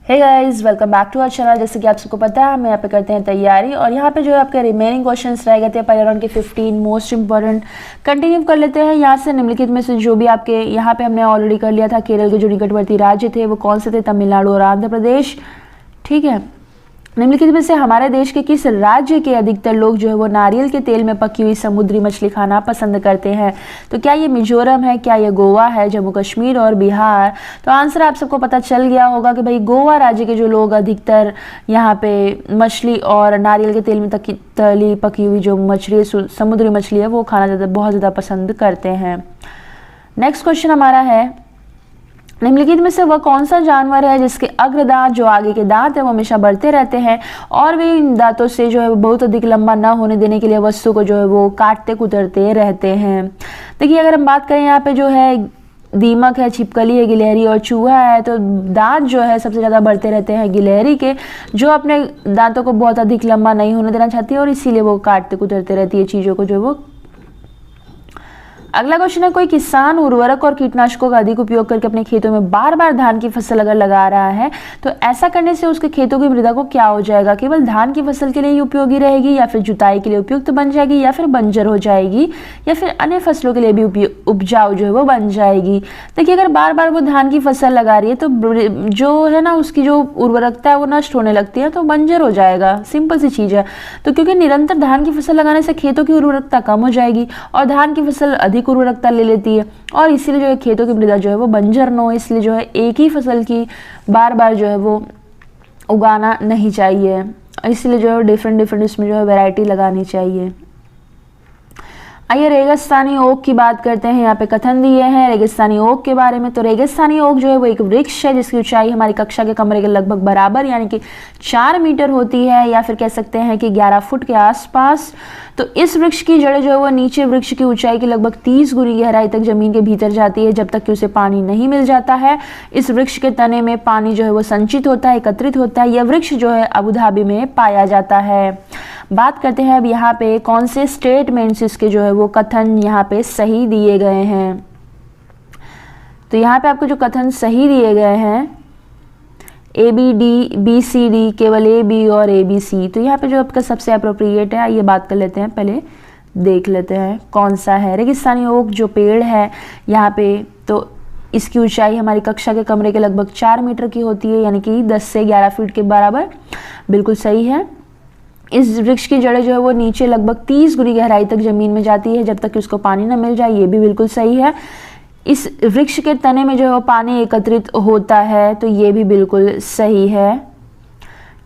Hey guys, welcome back to our channel. जैसे कि आप सबको पता है हम यहाँ पे करते हैं तैयारी और यहाँ पे जो है आपके रिमेनिंग क्वेश्चंस रह गए थे पर्यावरण के 15 मोस्ट इंपॉर्टेंट। कंटिन्यू कर लेते हैं यहाँ से। निम्नलिखित में से जो भी आपके यहाँ पे हमने ऑलरेडी कर लिया था, केरल के जो निकटवर्ती राज्य थे वो कौन से थे? तमिलनाडु और आंध्र प्रदेश। ठीक है। निम्नलिखित में से हमारे देश के किस राज्य के अधिकतर लोग जो है वो नारियल के तेल में पकी हुई समुद्री मछली खाना पसंद करते हैं? तो क्या ये मिजोरम है, क्या ये गोवा है, जम्मू कश्मीर और बिहार? तो आंसर आप सबको पता चल गया होगा कि भाई गोवा राज्य के जो लोग अधिकतर यहाँ पे मछली और नारियल के तेल में तली पकी हुई जो मछली, समुद्री मछली है वो खाना बहुत ज़्यादा पसंद करते हैं। नेक्स्ट क्वेश्चन हमारा है, निम्नलिखित में से वह कौन सा जानवर है जिसके अग्रदांत जो आगे के दांत है वो हमेशा बढ़ते रहते हैं और वे इन दांतों से जो है बहुत अधिक लंबा ना होने देने के लिए वस्तु को जो है वो काटते कुतरते रहते हैं? देखिए, अगर हम बात करें यहाँ पे जो है दीमक है, छिपकली है, गिलहरी और चूहा है, तो दांत जो है सबसे ज़्यादा बढ़ते रहते हैं गिलहरी के, जो अपने दांतों को बहुत अधिक लंबा नहीं होने देना चाहती है और इसीलिए वो काटते कुतरते रहती है चीज़ों को जो वो। अगला क्वेश्चन है, कोई किसान उर्वरक और कीटनाशकों का अधिक उपयोग करके अपने खेतों में बार बार धान की फसल अगर लगा रहा है तो ऐसा करने से उसके खेतों की मृदा को क्या हो जाएगा? केवल धान की फसल के लिए ही उपयोगी रहेगी या फिर जुताई के लिए उपयुक्त बन जाएगी या फिर बंजर हो जाएगी या फिर अन्य फसलों के लिए भी उपजाऊ जो है वो बन जाएगी? देखिए, अगर बार बार वो धान की फसल लगा रही है तो जो है ना उसकी जो उर्वरकता है वो नष्ट होने लगती है तो बंजर हो जाएगा। सिंपल सी चीज़ है। तो क्योंकि निरंतर धान की फसल लगाने से खेतों की उर्वरकता कम हो जाएगी और धान की फसल अधिक उर्वरकता ले लेती है और इसीलिए जो है खेतों की मृदा जो है वो बंजर न हो, इसलिए जो है एक ही फसल की बार बार जो है वो उगाना नहीं चाहिए। इसलिए जो है डिफरेंट इसमें जो है वैरायटी लगानी चाहिए। आइए रेगिस्तानी ओक की बात करते हैं। यहाँ पे कथन दिए हैं रेगिस्तानी ओक के बारे में। तो रेगिस्तानी ओक जो है वो एक वृक्ष है जिसकी ऊंचाई हमारी कक्षा के कमरे के लगभग बराबर यानी कि 4 मीटर होती है या फिर कह सकते हैं कि 11 फुट के आसपास। तो इस वृक्ष की जड़ें जो है वो नीचे वृक्ष की ऊंचाई की लगभग 30 गुनी गहराई तक जमीन के भीतर जाती है जब तक कि उसे पानी नहीं मिल जाता है। इस वृक्ष के तने में पानी जो है वो संचित होता है, एकत्रित होता है। यह वृक्ष जो है अबू धाबी में पाया जाता है। बात करते हैं अब यहाँ पे कौन से स्टेटमेंट्स इसके जो है वो कथन यहाँ पे सही दिए गए हैं। तो यहाँ पे आपको जो कथन सही दिए गए हैं ABD BCD, केवल AB और ABC। तो यहाँ पे जो आपका सबसे अप्रोप्रिएट है ये बात कर लेते हैं, पहले देख लेते हैं कौन सा है। रेगिस्तानी ओक जो पेड़ है यहाँ पे तो इसकी ऊंचाई हमारी कक्षा के कमरे के लगभग 4 मीटर की होती है यानी कि 10 से 11 फीट के बराबर। बिल्कुल सही है। इस वृक्ष की जड़ें जो है वो नीचे लगभग 30 गुनी गहराई तक जमीन में जाती है जब तक कि उसको पानी न मिल जाए, ये भी बिल्कुल सही है। इस वृक्ष के तने में जो है वो पानी एकत्रित होता है तो ये भी बिल्कुल सही है।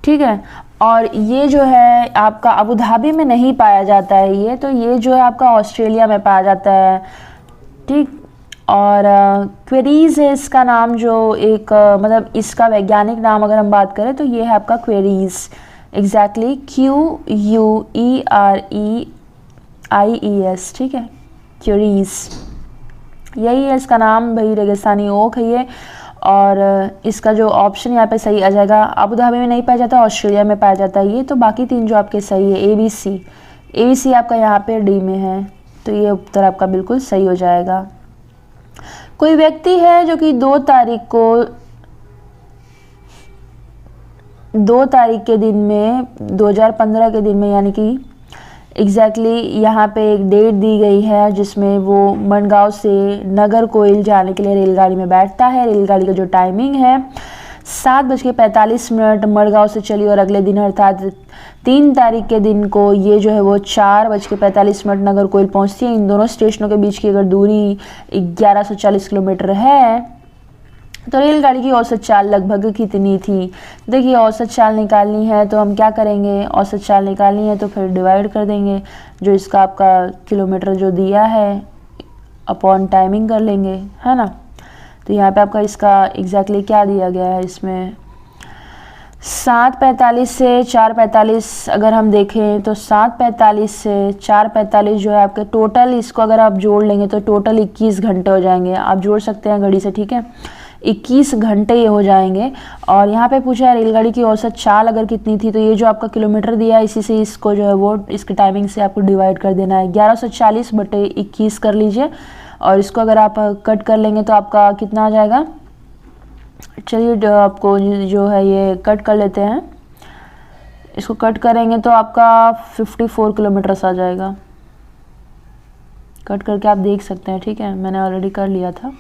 ठीक है। और ये जो है आपका अबू धाबी में नहीं पाया जाता है ये जो है आपका ऑस्ट्रेलिया में पाया जाता है। ठीक। और क्वेरीज है इसका नाम, जो एक मतलब इसका वैज्ञानिक नाम अगर हम बात करें तो ये है आपका क्वेरीज। Exactly QUEREIES। ठीक है, क्वेरीज यही है इसका नाम भाई। रेगिस्तानी ओक है ये। और इसका जो ऑप्शन यहाँ पे सही आ जाएगा, अबू धाबी में नहीं पाया जाता, ऑस्ट्रेलिया में पाया जाता है ये। तो बाकी 3 जो आपके सही है ABC आपका यहाँ पे D में है तो ये उत्तर आपका बिल्कुल सही हो जाएगा। कोई व्यक्ति है जो कि 2 तारीख के दिन में 2015 के दिन में यानी कि एग्जैक्टली यहाँ पे एक डेट दी गई है जिसमें वो मनगांव से नागरकोइल जाने के लिए रेलगाड़ी में बैठता है। रेलगाड़ी का जो टाइमिंग है 7:45 मडगांव से चली और अगले दिन अर्थात 3 तारीख के दिन को ये जो है वो 4:45 नागरकोइल पहुँचती है। इन दोनों स्टेशनों के बीच की अगर दूरी 1140 किलोमीटर है तो रेलगाड़ी की औसत चाल लगभग कितनी थी? देखिए, औसत चाल निकालनी है तो हम क्या करेंगे, औसत चाल निकालनी है तो फिर डिवाइड कर देंगे जो इसका आपका किलोमीटर जो दिया है अपॉन टाइमिंग कर लेंगे, है ना। तो यहाँ पे आपका इसका एग्जैक्टली क्या दिया गया है इसमें 7:45 से 4:45 अगर हम देखें तो 7:45 से 4:45 जो है आपके टोटल, इसको अगर आप जोड़ लेंगे तो टोटल 21 घंटे हो जाएंगे। आप जोड़ सकते हैं घड़ी से, ठीक है। 21 घंटे ये हो जाएंगे। और यहाँ पे पूछा है रेलगाड़ी की औसत चाल अगर कितनी थी, तो ये जो आपका किलोमीटर दिया है इसी से इसको जो है वो इसके टाइमिंग से आपको डिवाइड कर देना है। 1140/21 कर लीजिए और इसको अगर आप कट कर लेंगे तो आपका कितना आ जाएगा चलिए आपको जो है ये कट कर लेते हैं। इसको कट करेंगे तो आपका 54 किलोमीटर आ जाएगा। कट करके आप देख सकते हैं, ठीक है, मैंने ऑलरेडी कर लिया था।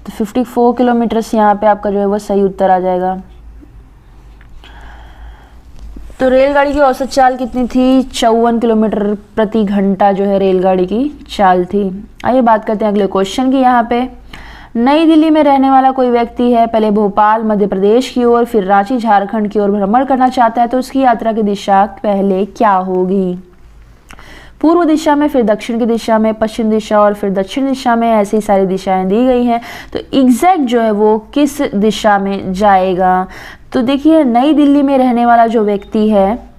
तो 54 किलोमीटर्स यहाँ पे आपका जो है वो सही उत्तर आ जाएगा। तो रेलगाड़ी की औसत चाल कितनी थी? 54 किलोमीटर प्रति घंटा जो है रेलगाड़ी की चाल थी। आइए बात करते हैं अगले क्वेश्चन की। यहाँ पे नई दिल्ली में रहने वाला कोई व्यक्ति है, पहले भोपाल मध्य प्रदेश की ओर फिर रांची झारखंड की ओर भ्रमण करना चाहता है, तो उसकी यात्रा की दिशा पहले क्या होगी? पूर्व दिशा में, फिर दक्षिण की दिशा में, पश्चिम दिशा और फिर दक्षिण दिशा में, ऐसी सारी दिशाएं दी गई हैं। तो एग्जैक्ट जो है वो किस दिशा में जाएगा? तो देखिए नई दिल्ली में रहने वाला जो व्यक्ति है,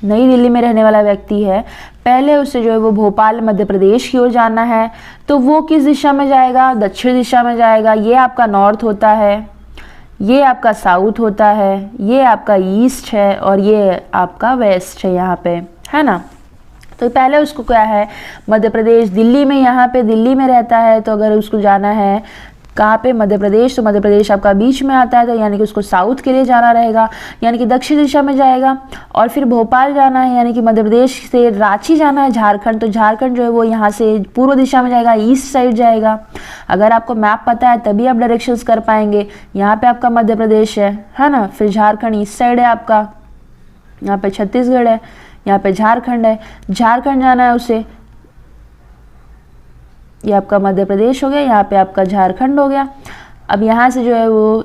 नई दिल्ली में रहने वाला व्यक्ति है, पहले उसे जो है वो भोपाल मध्य प्रदेश की ओर जाना है, तो वो किस दिशा में जाएगा? दक्षिण दिशा में जाएगा। ये आपका नॉर्थ होता है, ये आपका साउथ होता है, ये आपका ईस्ट है और ये आपका वेस्ट है यहाँ पे, है ना। तो पहले उसको क्या है? मध्य प्रदेश, दिल्ली में, यहाँ पे दिल्ली में रहता है, तो अगर उसको जाना है कहाँ पे? मध्य प्रदेश, तो मध्य प्रदेश आपका बीच में आता है, तो यानी कि उसको साउथ के लिए जाना रहेगा, यानी कि दक्षिण दिशा में जाएगा। और फिर भोपाल जाना है, यानी कि मध्य प्रदेश से रांची जाना है झारखंड, तो झारखंड जो है वो यहाँ से पूर्व दिशा में जाएगा, ईस्ट साइड जाएगा। अगर आपको मैप पता है तभी आप डायरेक्शंस कर पाएंगे। यहाँ पे आपका मध्य प्रदेश है ना, फिर झारखंड ईस्ट साइड है आपका, यहाँ पे छत्तीसगढ़ है, यहाँ पे झारखंड है, झारखंड जाना है उसे, ये आपका मध्य प्रदेश हो गया, यहाँ पे आपका झारखंड हो गया। अब यहाँ से जो है वो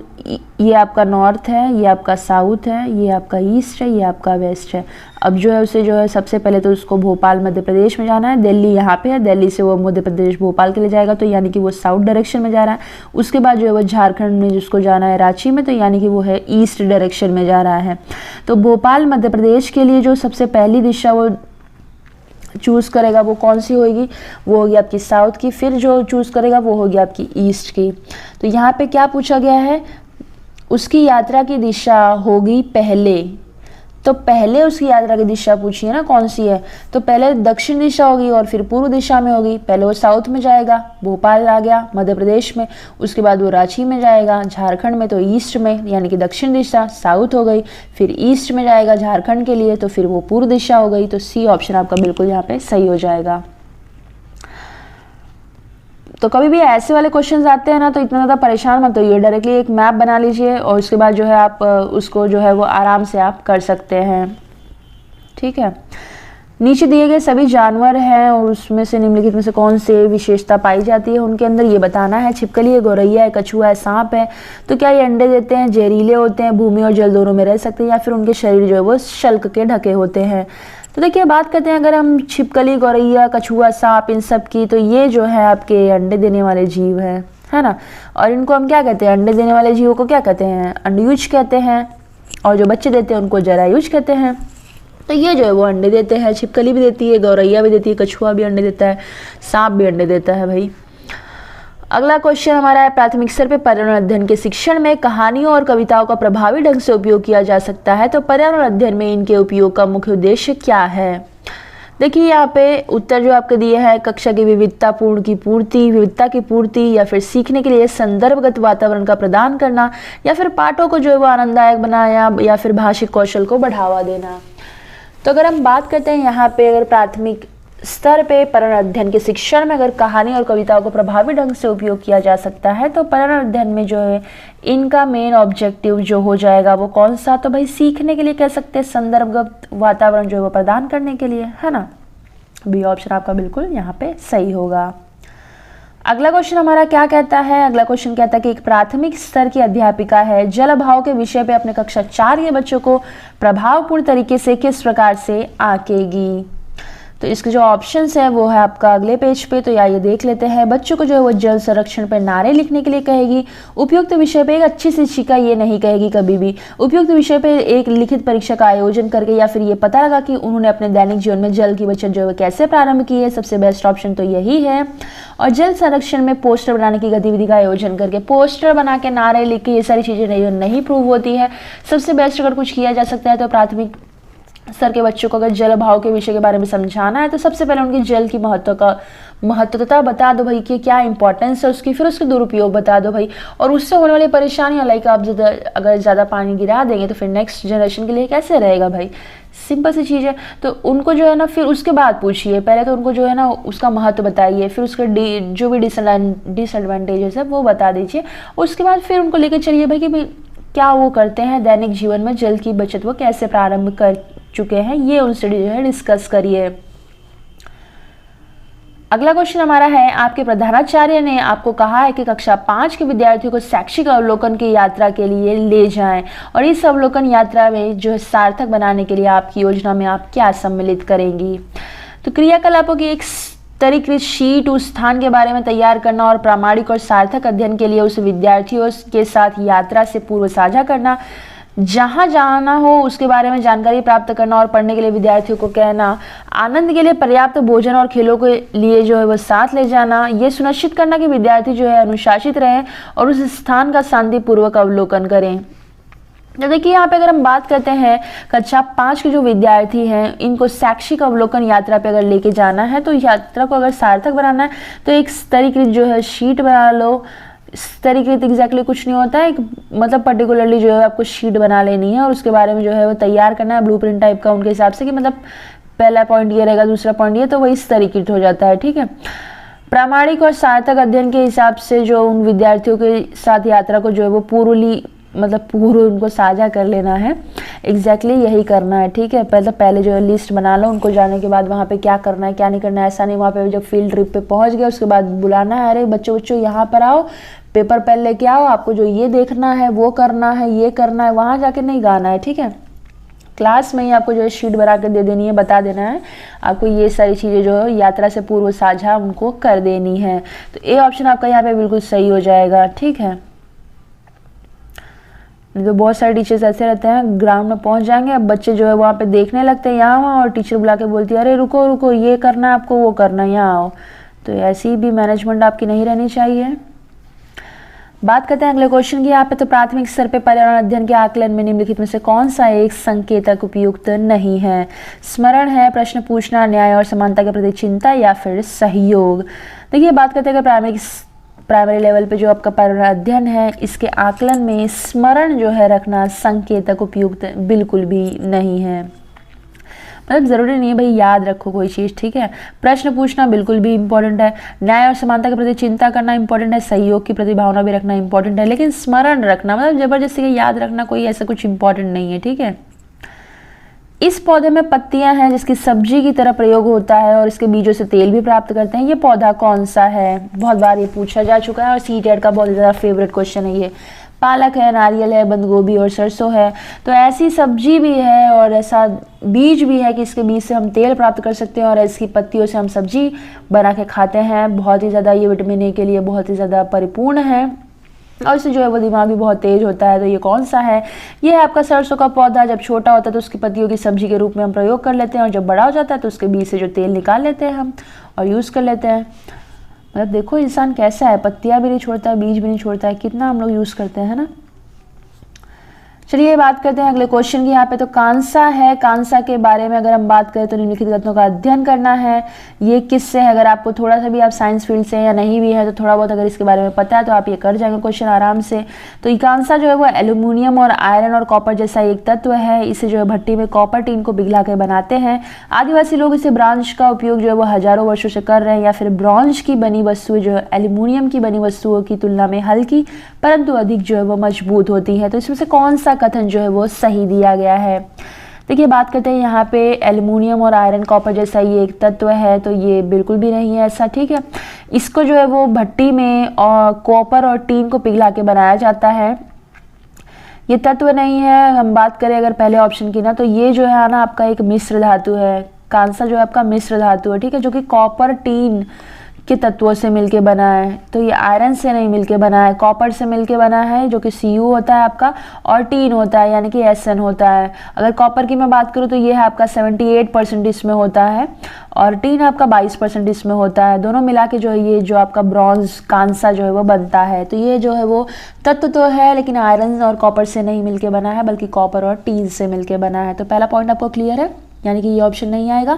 ये आपका नॉर्थ है, ये आपका साउथ है, ये आपका ईस्ट है, ये आपका वेस्ट है। अब जो है उसे जो है सबसे पहले तो उसको भोपाल मध्य प्रदेश में जाना है, दिल्ली यहाँ पे है, दिल्ली से वो मध्य प्रदेश भोपाल के लिए जाएगा, तो यानी कि वो साउथ डायरेक्शन में जा रहा है। उसके बाद जो है वो झारखंड में जिसको जाना है रांची में, तो यानी कि वो है ईस्ट डायरेक्शन में जा रहा है। तो भोपाल मध्य प्रदेश के लिए जो सबसे पहली दिशा वो चूज करेगा वो कौन सी होगी? वो होगी आपकी साउथ की। फिर जो चूज करेगा वो होगी आपकी ईस्ट की। तो यहाँ पे क्या पूछा गया है? उसकी यात्रा की दिशा होगी पहले, तो पहले उसकी यात्रा की दिशा पूछी है ना, कौन सी है? तो पहले दक्षिण दिशा होगी और फिर पूर्व दिशा में होगी। पहले वो साउथ में जाएगा, भोपाल आ गया मध्य प्रदेश में, उसके बाद वो रांची में जाएगा, झारखंड में तो ईस्ट में, यानी कि दक्षिण दिशा साउथ हो गई, फिर ईस्ट में जाएगा झारखंड के लिए, तो फिर वो पूर्व दिशा हो गई। तो सी ऑप्शन आपका बिल्कुल यहाँ पे सही हो जाएगा। तो कभी भी ऐसे वाले क्वेश्चंस आते हैं ना, तो इतना ज़्यादा परेशान मत होइए, डायरेक्टली एक मैप बना लीजिए और उसके बाद जो है आप उसको जो है वो आराम से आप कर सकते हैं, ठीक है। नीचे दिए गए सभी जानवर हैं और उसमें से निम्नलिखित में से कौन से विशेषता पाई जाती है उनके अंदर, ये बताना है। छिपकली है, गौरैया है, कछुआ है, सांप है। तो क्या ये अंडे देते हैं, जहरीले होते हैं, भूमि और जल दोनों में रह सकते हैं, या फिर उनके शरीर जो है वो शल्क के ढके होते हैं? तो देखिए बात करते हैं अगर हम छिपकली, गौरैया, कछुआ, सांप, इन सब की, तो ये जो है आपके अंडे देने वाले जीव है ना। और इनको हम क्या कहते हैं? अंडे देने वाले जीवों को क्या कहते हैं? अंडयुज कहते हैं। और जो बच्चे देते हैं उनको जरायुज कहते हैं। तो ये जो है वो अंडे देते हैं, छिपकली भी देती है, गौरैया भी देती है, कछुआ भी अंडे देता है, सांप भी अंडे देता है भाई। अगला क्वेश्चन हमारा है, प्राथमिक स्तर पे पर्यावरण अध्ययन के शिक्षण में कहानियों और कविताओं का प्रभावी ढंग से उपयोग किया जा सकता है, तो पर्यावरण अध्ययन में इनके उपयोग का मुख्य उद्देश्य क्या है? देखिए यहाँ पे उत्तर जो आपके दिए हैं, कक्षा की विविधता की पूर्ति, या फिर सीखने के लिए संदर्भगत वातावरण का प्रदान करना, या फिर पाठों को जो है वो आनंददायक बनाया, या फिर भाषिक कौशल को बढ़ावा देना। तो अगर हम बात करते हैं यहाँ पे, अगर प्राथमिक स्तर पे पर्यावरण अध्ययन के शिक्षण में अगर कहानी और कविताओं को प्रभावी ढंग से उपयोग किया जा सकता है, तो पर्यावरण अध्ययन में जो है इनका मेन ऑब्जेक्टिव जो हो जाएगा वो कौन सा? तो भाई सीखने के लिए कह सकते हैं, संदर्भगत वातावरण जो है वो प्रदान करने के लिए, है ना। बी ऑप्शन आपका बिल्कुल यहाँ पे सही होगा। अगला क्वेश्चन हमारा क्या कहता है? अगला क्वेश्चन कहता है कि एक प्राथमिक स्तर की अध्यापिका है, जल अभाव के विषय पे अपने कक्षा 4 के बच्चों को प्रभावपूर्ण तरीके से किस प्रकार से आंकेगी? तो इसके जो ऑप्शंस है वो है आपका अगले पेज पे, तो ये देख लेते हैं। बच्चों को जो है वो जल संरक्षण पर नारे लिखने के लिए कहेगी। उपयुक्त विषय पे एक अच्छी शिक्षिका ये नहीं कहेगी कभी भी। उपयुक्त विषय पे एक लिखित परीक्षा का आयोजन करके, या फिर ये पता लगा कि उन्होंने अपने दैनिक जीवन में जल की बचत जो है कैसे प्रारंभ की है, सबसे बेस्ट ऑप्शन तो यही है। और जल संरक्षण में पोस्टर बनाने की गतिविधि का आयोजन करके, पोस्टर बना के नारे लिख के, ये सारी चीजें नहीं प्रूव होती है। सबसे बेस्ट अगर कुछ किया जा सकता है तो प्राथमिक स्तर के बच्चों को अगर जल भाव के विषय के बारे में समझाना है तो सबसे पहले उनकी जल की महत्वता बता दो भाई कि क्या इंपॉर्टेंस है उसकी, फिर उसके दुरुपयोग बता दो भाई, और उससे होने वाली परेशानियां, लाइक आप अगर ज़्यादा पानी गिरा देंगे तो फिर नेक्स्ट जनरेशन के लिए कैसे रहेगा भाई, सिंपल सी चीज़ है। तो उनको जो है ना फिर उसके बाद पूछिए, पहले तो उनको जो है ना उसका महत्व बताइए, फिर उसके जो भी डिसएडवांटेजेस है वो बता दीजिए, उसके बाद फिर उनको लेकर चलिए भाई कि भाई क्या वो करते हैं दैनिक जीवन में, जल की बचत वो कैसे प्रारंभ कर चुके हैं, ये उनसे जो है डिस्कस करिए। अगला क्वेश्चन हमारा है, आपके प्रधानाचार्य ने आपको कहा है कि कक्षा 5 के विद्यार्थियों को शैक्षिक अवलोकन की यात्रा के लिए ले जाएं, और इस अवलोकन यात्रा में जो है सार्थक बनाने के लिए आपकी योजना में आप क्या सम्मिलित करेंगी। तो क्रियाकलापों की एक स्तरीकृत शीट उस स्थान के बारे में तैयार करना और प्रामाणिक और सार्थक अध्ययन के लिए उस विद्यार्थियों के साथ यात्रा से पूर्व साझा करना, जहां जाना हो उसके बारे में जानकारी प्राप्त करना और पढ़ने के लिए विद्यार्थियों को कहना, आनंद के लिए पर्याप्त भोजन और खेलों के लिए जो है वो साथ ले जाना, ये सुनिश्चित करना कि विद्यार्थी जो है अनुशासित रहें और उस स्थान का शांतिपूर्वक अवलोकन करें। तो देखिए यहाँ पे अगर हम बात करते हैं कक्षा 5 के जो विद्यार्थी हैं, इनको शैक्षिक अवलोकन यात्रा पे अगर लेके जाना है तो यात्रा को अगर सार्थक बनाना है तो एक स्तरीकृत जो है शीट बना लो। स्तरीकृत एग्जैक्टली कुछ नहीं होता है, एक मतलब पर्टिकुलरली जो है आपको शीट बना लेनी है और उसके बारे में जो है वो तैयार करना है ब्लूप्रिंट टाइप का, उनके हिसाब से कि मतलब पहला पॉइंट ये रहेगा, दूसरा पॉइंट ये, तो वही स्तरीकृत हो जाता है। ठीक है, प्रामाणिक और सार्थक अध्ययन के हिसाब से जो उन विद्यार्थियों के साथ यात्रा को जो है वो पूर्व उनको साझा कर लेना है। एग्जैक्टली यही करना है। ठीक है, पहले जो है लिस्ट बना लो, उनको जाने के बाद वहाँ पे क्या करना है क्या नहीं करना है, ऐसा नहीं वहाँ पे जब फील्ड ट्रिप पे पहुँच गए उसके बाद बुलाना है, अरे बच्चों यहाँ पर आओ, पेपर पेन लेके आओ, आपको जो ये देखना है वो करना है, ये करना है, वहाँ जाके नहीं गाना है। ठीक है, क्लास में ही आपको जो है शीट बना कर दे देनी है, बता देना है आपको ये सारी चीज़ें जो है यात्रा से पूर्व साझा उनको कर देनी है। तो ए ऑप्शन आपका यहाँ पे बिल्कुल सही हो जाएगा। ठीक है, तो बहुत सारे टीचर्स ऐसे रहते हैं ग्राउंड में पहुंच जाएंगे, अब बच्चे जो है वहाँ पे देखने लगते हैं यहाँ वहाँ, और टीचर बुला के बोलती है अरे रुको रुको ये करना है आपको, वो करना है, यहाँ आओ। तो ऐसी भी मैनेजमेंट आपकी नहीं रहनी चाहिए। बात करते हैं अगले क्वेश्चन की। यहाँ पे तो प्राथमिक स्तर पे पर्यावरण अध्ययन के आकलन में निम्नलिखित में से कौन सा एक संकेतक उपयुक्त नहीं है। स्मरण है, प्रश्न पूछना, न्याय और समानता के प्रति चिंता, या फिर सहयोग। देखिए बात करते हैं कि प्राइमरी लेवल पे जो आपका पर्यावरण अध्ययन है इसके आकलन में स्मरण जो है रखना संकेतक उपयुक्त बिल्कुल भी नहीं है। मतलब ज़रूरी नहीं है भाई याद रखो कोई चीज़। ठीक है, प्रश्न पूछना बिल्कुल भी इंपॉर्टेंट है, न्याय और समानता के प्रति चिंता करना इंपॉर्टेंट है, सहयोग की प्रति भावना भी रखना इंपॉर्टेंट है, लेकिन स्मरण रखना मतलब जबरदस्ती के याद रखना कोई ऐसा कुछ इंपॉर्टेंट नहीं है। ठीक है, इस पौधे में पत्तियां हैं जिसकी सब्जी की तरह प्रयोग होता है और इसके बीजों से तेल भी प्राप्त करते हैं, ये पौधा कौन सा है। बहुत बार ये पूछा जा चुका है और सीटेट का बहुत ज़्यादा फेवरेट क्वेश्चन है ये। पालक है, नारियल है, बंद गोभी और सरसों है। तो ऐसी सब्जी भी है और ऐसा बीज भी है कि इसके बीज से हम तेल प्राप्त कर सकते हैं और इसकी पत्तियों से हम सब्जी बना के खाते हैं। बहुत ही ज़्यादा ये विटामिन ए के लिए बहुत ही ज़्यादा परिपूर्ण है और इससे जो है वो दिमाग भी बहुत तेज होता है। तो ये कौन सा है, ये है आपका सरसों का पौधा। जब छोटा होता है तो उसकी पत्तियों की सब्जी के रूप में हम प्रयोग कर लेते हैं और जब बड़ा हो जाता है तो उसके बीज से जो तेल निकाल लेते हैं हम और यूज़ कर लेते हैं। मतलब देखो इंसान कैसा है, पत्तियां भी नहीं छोड़ता है, बीज भी नहीं छोड़ता है, कितना हम लोग यूज़ करते हैं ना। चलिए बात करते हैं अगले क्वेश्चन की। यहाँ पे तो कांसा है, कांसा के बारे में अगर हम बात करें तो निम्नलिखित तत्वों का अध्ययन करना है। ये किससे है, अगर आपको थोड़ा सा भी आप साइंस फील्ड से या नहीं भी है तो थोड़ा बहुत अगर इसके बारे में पता है तो आप ये कर जाएंगे क्वेश्चन आराम से। तो ये कांसा जो है वो एल्यूमिनियम और आयरन और कॉपर जैसा एक तत्व है। इसे जो है भट्टी में कॉपर टीन को पिघला कर बनाते हैं। आदिवासी लोग इसे ब्रॉन्ज का उपयोग जो है वो हजारों वर्षों से कर रहे हैं। या फिर ब्रॉन्ज की बनी वस्तुएं जो है एल्यूमिनियम की बनी वस्तुओं की तुलना में हल्की परंतु अधिक जो है वो मजबूत होती है। तो इसमें से कौन सा कथन जो है वो सही दिया गया है। देखिए बात करते हैं यहाँ पे एल्यूमिनियम और आयरन कॉपर जैसा ये एक तत्व है, तो ये बिल्कुल भी नहीं है ऐसा। ठीक है, इसको जो है वो भट्टी में और कॉपर और टीन को पिघला के बनाया जाता है। ये तत्व नहीं है। हम बात करें अगर पहले ऑप्शन की ना, तो ये जो है ना आपका एक मिश्र धातु है। कांसा जो है आपका मिश्र धातु है। ठीक है, जो कि कॉपर टीन के तत्वों से मिलके बना है, तो ये आयरन से नहीं मिलके बना है, कॉपर से मिलके बना है जो कि Cu होता है आपका, और टीन होता है यानी कि Sn होता है। अगर कॉपर की मैं बात करूँ तो ये है आपका 78% इसमें होता है, और टीन आपका 22% इसमें होता है। दोनों मिला के जो है ये जो आपका ब्रॉन्ज कांसा जो है वो बनता है। तो ये जो है वो तत्व तो है लेकिन आयरन और कॉपर से नहीं मिलके बना है, बल्कि कॉपर और टीन से मिलके बना है। तो पहला पॉइंट आपको क्लियर है, यानी कि ये ऑप्शन नहीं आएगा।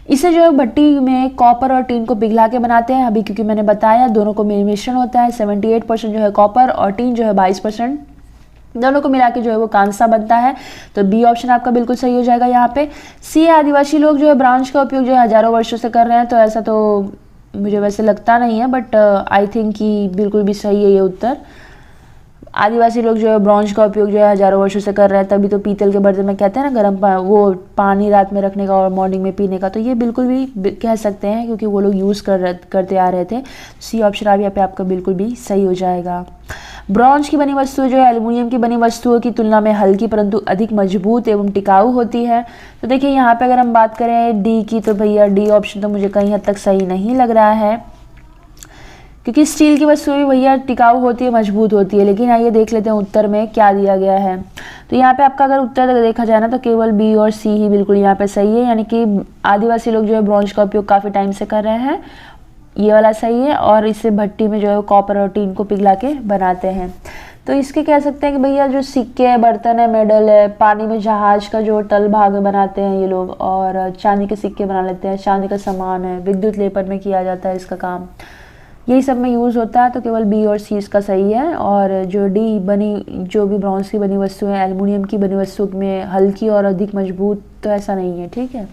इसे जो है भट्टी में कॉपर और टीन को पिघला के बनाते हैं, अभी क्योंकि मैंने बताया दोनों को मिश्रण होता है, 78% जो है कॉपर और टीन जो है 22%, दोनों को मिला के जो है वो कांसा बनता है। तो बी ऑप्शन आपका बिल्कुल सही हो जाएगा यहाँ पे। सी, आदिवासी लोग जो है ब्रॉन्ज का उपयोग जो है हजारों वर्षों से कर रहे हैं, तो ऐसा तो मुझे वैसे लगता नहीं है, बट आई थिंक कि बिल्कुल भी सही है ये उत्तर। आदिवासी लोग जो है ब्रॉन्ज का उपयोग जो है हजारों वर्षों से कर रहे हैं, तभी तो पीतल के बर्तन में कहते हैं ना गर्म वो पानी रात में रखने का और मॉर्निंग में पीने का, तो ये बिल्कुल भी कह सकते हैं क्योंकि वो लोग यूज़ करते आ रहे थे। सी ऑप्शन आप यहाँ पे आपका बिल्कुल भी सही हो जाएगा। ब्रॉन्ज की बनी वस्तु जो है एल्युमिनियम की बनी वस्तुओं की तुलना में हल्की परंतु अधिक मजबूत एवं टिकाऊ होती है। तो देखिए यहाँ पे अगर हम बात करें डी की, तो भैया डी ऑप्शन तो मुझे कहीं हद तक सही नहीं लग रहा है, क्योंकि स्टील की वस्तुएं भी भैया टिकाऊ होती है, मजबूत होती है। लेकिन आइए देख लेते हैं उत्तर में क्या दिया गया है। तो यहाँ पे आपका अगर उत्तर देखा जाए ना तो केवल बी और सी ही बिल्कुल यहाँ पे सही है, यानी कि आदिवासी लोग जो है ब्रॉन्ज का उपयोग काफ़ी टाइम से कर रहे हैं, ये वाला सही है। और इसे भट्टी में जो है कॉपर और टीन को पिघला के बनाते हैं। तो इसके कह सकते हैं कि भैया जो सिक्के है, बर्तन है, मेडल है, पानी में जहाज का जो तल भाग बनाते हैं ये लोग, और चांदी के सिक्के बना लेते हैं, चांदी का सामान है, विद्युत लेपन में किया जाता है इसका काम, यही सब में यूज़ होता है। तो केवल बी और सी इसका सही है। और जो डी बनी जो भी ब्रॉन्ज की बनी वस्तुएं हैं, एल्युमिनियम की बनी वस्तु में हल्की और अधिक मजबूत, तो ऐसा नहीं है, ठीक है।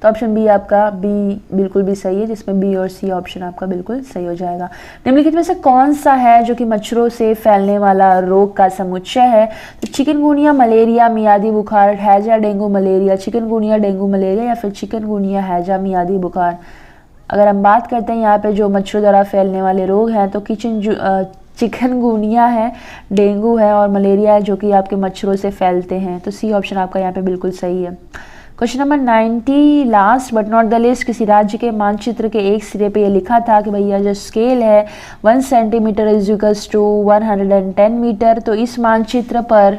तो ऑप्शन बी आपका बी बिल्कुल भी सही है, जिसमें बी और सी ऑप्शन आपका बिल्कुल सही हो जाएगा। निम्नलिखित में से कौन सा है जो कि मच्छरों से फैलने वाला रोग का समुच्चय है? तो चिकनगुनिया, मलेरिया, मियादी बुखार, हैजा, dengue, malaria. Chikungunya, dengue, malaria या फिर चिकनगुनिया, हैजा, मियादी बुखार। अगर हम बात करते हैं यहाँ पे जो मच्छरों द्वारा फैलने वाले रोग हैं, तो चिकनगुनिया है, डेंगू है और मलेरिया है जो कि आपके मच्छरों से फैलते हैं। तो सी ऑप्शन आपका यहाँ पे बिल्कुल सही है। Question number 90, last but not the list, किसी राज्य के मानचित्र के एक सिरे पे ये लिखा था कि भैया जो स्केल है 1 centimetre is equals to 110 metre. तो इस मानचित्र पर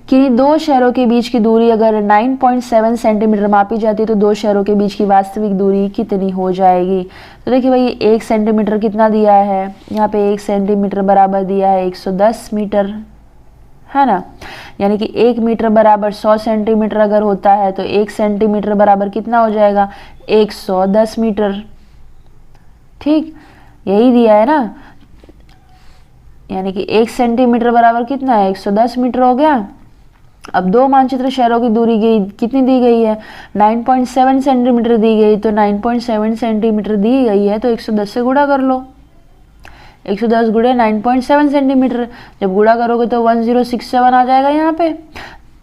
किन्हीं दो शहरों के बीच की दूरी अगर 9.7 सेंटीमीटर मापी जाती है तो दो शहरों के बीच की वास्तविक दूरी कितनी हो जाएगी? तो देखिए भाई 1 सेंटीमीटर कितना दिया है, यहाँ पे 1 सेंटीमीटर बराबर दिया है 110 मीटर, है ना। यानी कि 1 मीटर बराबर 100 सेंटीमीटर अगर होता है तो 1 सेंटीमीटर बराबर कितना हो जाएगा? 110 मीटर, ठीक, यही दिया है ना। यानी कि 1 सेंटीमीटर बराबर कितना है? 110 मीटर हो गया। अब दो मानचित्र शहरों की दूरी कितनी दी गई है? 9.7 सेंटीमीटर दी गई। तो 9.7 सेंटीमीटर दी गई है तो 110 से गुणा कर लो। 110 गुणे 9.7 सेंटीमीटर, जब गुणा करोगे तो 1067 आ जाएगा यहाँ पे।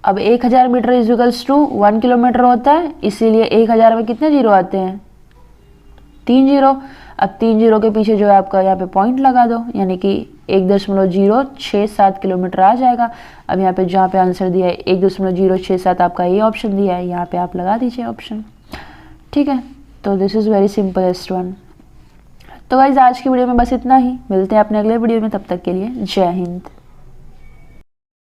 अब 1000 metre is equals to 1 kilometre होता है, इसीलिए 1000 में कितने जीरो आते हैं? 3 जीरो। अब 3 जीरो के पीछे जो है आपका यहाँ पे पॉइंट लगा दो, यानी कि 1.067 किलोमीटर आ जाएगा। अब यहाँ पे जहाँ पे आंसर दिया है 1.067 आपका ये ऑप्शन दिया है, यहाँ पे आप लगा दीजिए ऑप्शन, ठीक है। तो this is very simplest one. तो गाइस आज की वीडियो में बस इतना ही, मिलते हैं अपने अगले वीडियो में, तब तक के लिए जय हिंद।